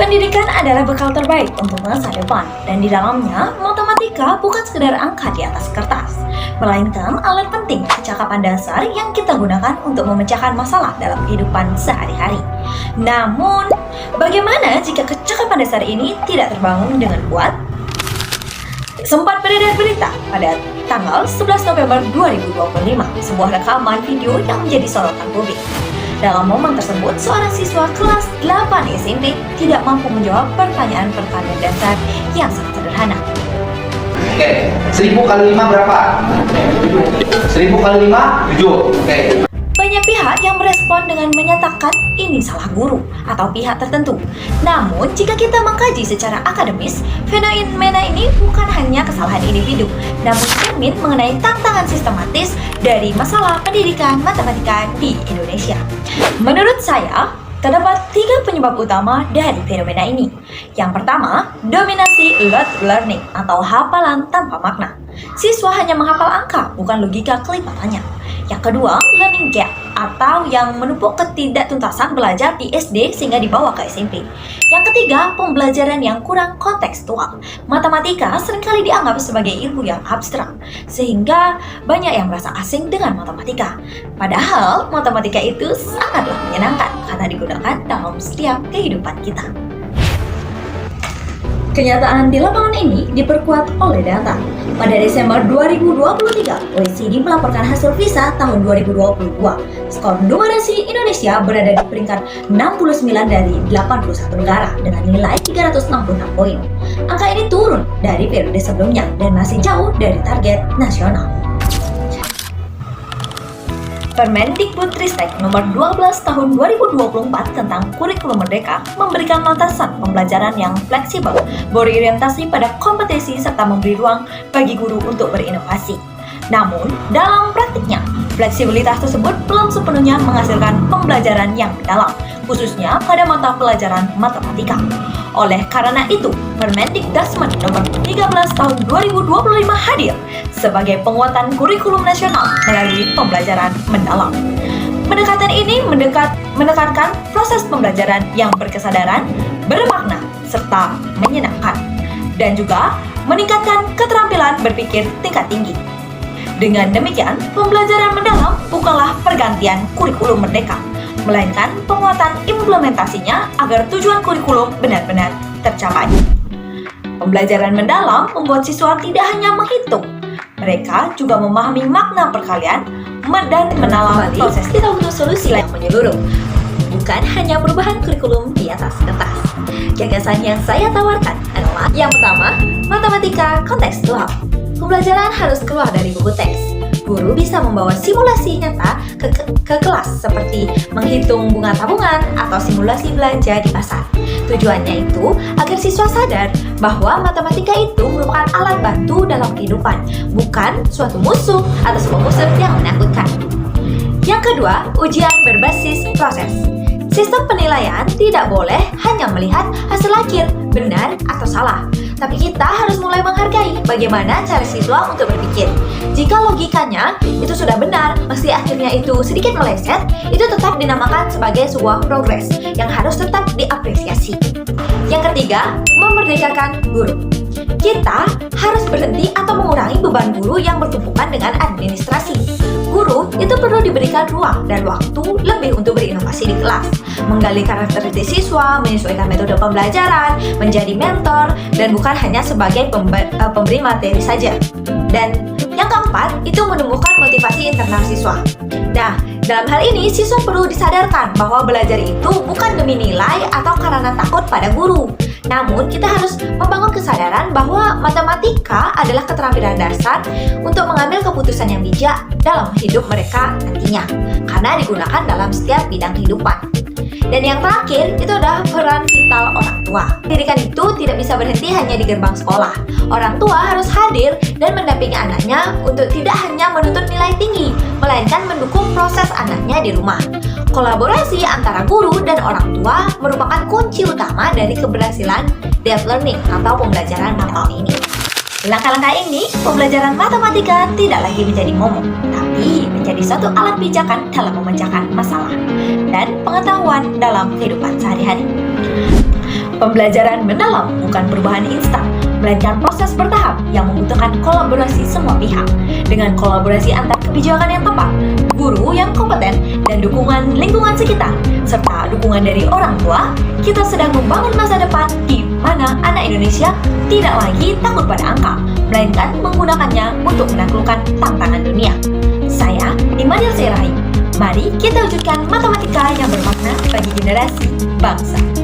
Pendidikan adalah bekal terbaik untuk masa depan, dan di dalamnya, matematika bukan sekedar angka di atas kertas, melainkan alat penting kecakapan dasar yang kita gunakan untuk memecahkan masalah dalam kehidupan sehari-hari. Namun, bagaimana jika kecakapan dasar ini tidak terbangun dengan kuat? Sempat beredar berita pada tanggal 11 November 2025, sebuah rekaman video yang menjadi sorotan publik. Dalam momen tersebut, seorang siswa kelas 8 SMP tidak mampu menjawab pertanyaan-pertanyaan dasar yang sangat sederhana. Oke, 1000 kali 5 berapa? 1000 kali 5, 7. Oke. Banyak pihak yang merespon dengan menyatakan ini salah guru atau pihak tertentu. Namun, jika kita mengkaji secara akademis, fenomena ini bukan hanya kesalahan individu, namun cermin mengenai tantangan sistematis dari masalah pendidikan matematika di Indonesia. Menurut saya, terdapat 3 penyebab utama dari fenomena ini. Yang pertama, dominasi rote learning atau hafalan tanpa makna. Siswa hanya menghafal angka, bukan logika kelipatannya. Yang kedua, learning gap atau yang menumpuk ketidaktuntasan belajar di SD sehingga dibawa ke SMP. Yang ketiga, pembelajaran yang kurang kontekstual. Matematika seringkali dianggap sebagai ilmu yang abstrak, sehingga banyak yang merasa asing dengan matematika. Padahal, matematika itu sangatlah menyenangkan karena digunakan dalam setiap kehidupan kita. Kenyataan di lapangan ini diperkuat oleh data. Pada Desember 2023, OECD melaporkan hasil PISA tahun 2022. Skor numerasi Indonesia berada di peringkat 69 dari 81 negara dengan nilai 366 poin. Angka ini turun dari periode sebelumnya dan masih jauh dari target nasional. Permendikbudristek nomor 12 tahun 2024 tentang kurikulum merdeka memberikan landasan pembelajaran yang fleksibel, berorientasi pada kompetisi serta memberi ruang bagi guru untuk berinovasi. Namun, dalam praktiknya, fleksibilitas tersebut belum sepenuhnya menghasilkan pembelajaran yang mendalam, khususnya pada mata pelajaran matematika. Oleh karena itu, Permendikdasmen nomor 13 tahun 2025 hadir sebagai penguatan kurikulum nasional melalui pembelajaran mendalam. Pendekatan ini menekankan proses pembelajaran yang berkesadaran, bermakna, serta menyenangkan, dan juga meningkatkan keterampilan berpikir tingkat tinggi. Dengan demikian, pembelajaran mendalam bukanlah pergantian kurikulum merdeka, melainkan penguatan implementasinya agar tujuan kurikulum benar-benar tercapai. Pembelajaran mendalam membuat siswa tidak hanya menghitung, mereka juga memahami makna perkalian dan menalam proses. Kita butuh solusi yang menyeluruh, bukan hanya perubahan kurikulum di atas kertas. Gagasan yang saya tawarkan adalah yang pertama, matematika kontekstual. Pembelajaran harus keluar dari buku teks. Guru bisa membawa simulasi nyata ke kelas seperti menghitung bunga tabungan atau simulasi belanja di pasar. Tujuannya itu agar siswa sadar bahwa matematika itu merupakan alat bantu dalam kehidupan, bukan suatu musuh atau sebuah musuh yang menakutkan. Yang kedua, ujian berbasis proses. Sistem penilaian tidak boleh hanya melihat hasil akhir, benar atau salah, tapi kita harus mulai menghargai bagaimana cara siswa untuk berpikir. Jika logikanya itu sudah benar, meski akhirnya itu sedikit meleset, itu tetap dinamakan sebagai sebuah progres yang harus tetap diapresiasi. Yang ketiga, memerdekakan guru. Kita harus berhenti atau mengurangi beban guru yang bertumpukan dengan administrasi. Guru itu perlu diberikan ruang dan waktu lebih untuk berinovasi di kelas, menggali karakteristik siswa, menyesuaikan metode pembelajaran, menjadi mentor, dan bukan hanya sebagai pemberi materi saja. Dan yang keempat, itu menumbuhkan motivasi internal siswa. Nah, dalam hal ini, siswa perlu disadarkan bahwa belajar itu bukan demi nilai atau karena takut pada guru. Namun, kita harus membangun kesadaran bahwa matematika adalah keterampilan dasar untuk mengambil keputusan yang bijak dalam hidup mereka nantinya, karena digunakan dalam setiap bidang kehidupan. Dan yang terakhir, itu adalah peran vital orang tua. Pendidikan itu tidak bisa berhenti hanya di gerbang sekolah. Orang tua harus hadir dan mendampingi anaknya untuk tidak hanya menuntut nilai tinggi, melainkan mendukung proses anaknya di rumah. Kolaborasi antara guru dan orang tua merupakan kunci utama dari keberhasilan deep learning atau pembelajaran mental ini. Langkah-langkah ini, pembelajaran matematika tidak lagi menjadi momok, tapi menjadi suatu alat pijakan dalam memecahkan masalah dan pengetahuan dalam kehidupan sehari-hari. Pembelajaran mendalam bukan perubahan instan, melainkan proses bertahap yang membutuhkan kolaborasi semua pihak. Dengan kolaborasi antar kebijakan yang tepat, guru yang kompeten, dan dukungan lingkungan sekitar, serta dukungan dari orang tua, kita sedang membangun masa depan di mana anak Indonesia tidak lagi takut pada angka, melainkan menggunakannya untuk menaklukkan tantangan dunia. Saya, Immanuel Sirait. Mari kita wujudkan matematika yang bermakna bagi generasi bangsa.